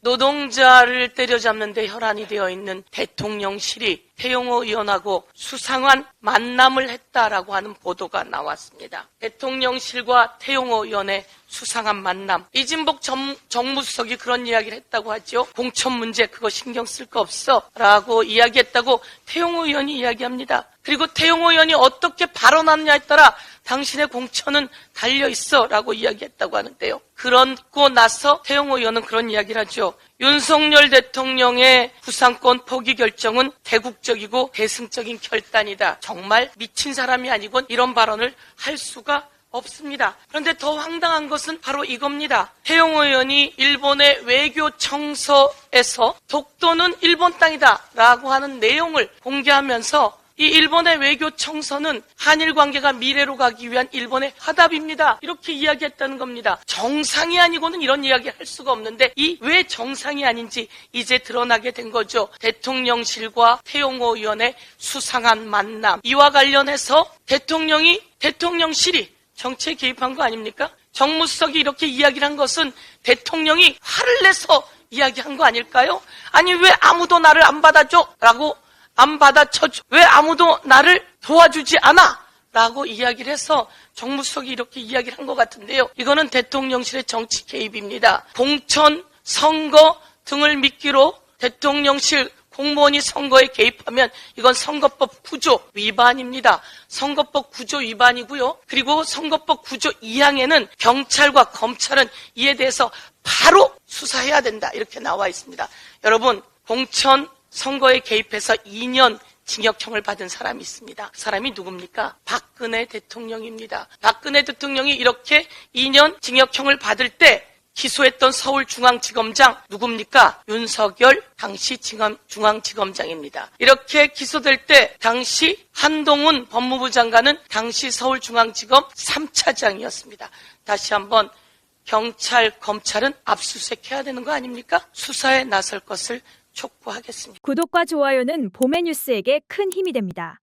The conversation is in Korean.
노동자를 때려잡는 데 혈안이 되어 있는 대통령실이 태용호 의원하고 수상한 만남을 했다라고 하는 보도가 나왔습니다. 대통령실과 태용호 의원의 수상한 만남. 이진복 정무수석이 그런 이야기를 했다고 하죠. 공천 문제 그거 신경 쓸 거 없어 라고 이야기했다고 태용호 의원이 이야기합니다. 그리고 태용호 의원이 어떻게 발언하느냐에 따라 당신의 공천은 달려있어 라고 이야기했다고 하는데요. 그러고 나서 태용호 의원은 그런 이야기를 하죠. 윤석열 대통령의 부상권 포기 결정은 대국적이고 대승적인 결단이다. 정말 미친 사람이 아니곤 이런 발언을 할 수가 없습니다. 그런데 더 황당한 것은 바로 이겁니다. 태용호 의원이 일본의 외교청서에서 독도는 일본 땅이다 라고 하는 내용을 공개하면서 이 일본의 외교청서는 한일 관계가 미래로 가기 위한 일본의 화답입니다. 이렇게 이야기했다는 겁니다. 정상이 아니고는 이런 이야기 할 수가 없는데 이 왜 정상이 아닌지 이제 드러나게 된 거죠. 대통령실과 태용호 의원의 수상한 만남. 이와 관련해서 대통령실이 정치에 개입한 거 아닙니까? 정무수석이 이렇게 이야기를 한 것은 대통령이 화를 내서 이야기한 거 아닐까요? 아니 왜 아무도 나를 안 받아줘? 라고 안 받아쳐줘. 왜 아무도 나를 도와주지 않아? 라고 이야기를 해서 정무수석이 이렇게 이야기를 한 것 같은데요. 이거는 대통령실의 정치 개입입니다. 공천, 선거 등을 미끼로 대통령실 공무원이 선거에 개입하면 이건 선거법 구조 위반입니다. 선거법 구조 위반이고요. 그리고 선거법 구조 2항에는 경찰과 검찰은 이에 대해서 바로 수사해야 된다. 이렇게 나와 있습니다. 여러분, 공천 선거에 개입해서 2년 징역형을 받은 사람이 있습니다. 그 사람이 누굽니까? 박근혜 대통령입니다. 박근혜 대통령이 이렇게 2년 징역형을 받을 때 기소했던 서울중앙지검장 누굽니까? 윤석열 당시 중앙지검장입니다. 이렇게 기소될 때 당시 한동훈 법무부 장관은 당시 서울중앙지검 3차장이었습니다. 다시 한번 경찰, 검찰은 압수수색해야 되는 거 아닙니까? 수사에 나설 것을 촉구하겠습니다. 구독과 좋아요는 봄의 뉴스에게 큰 힘이 됩니다.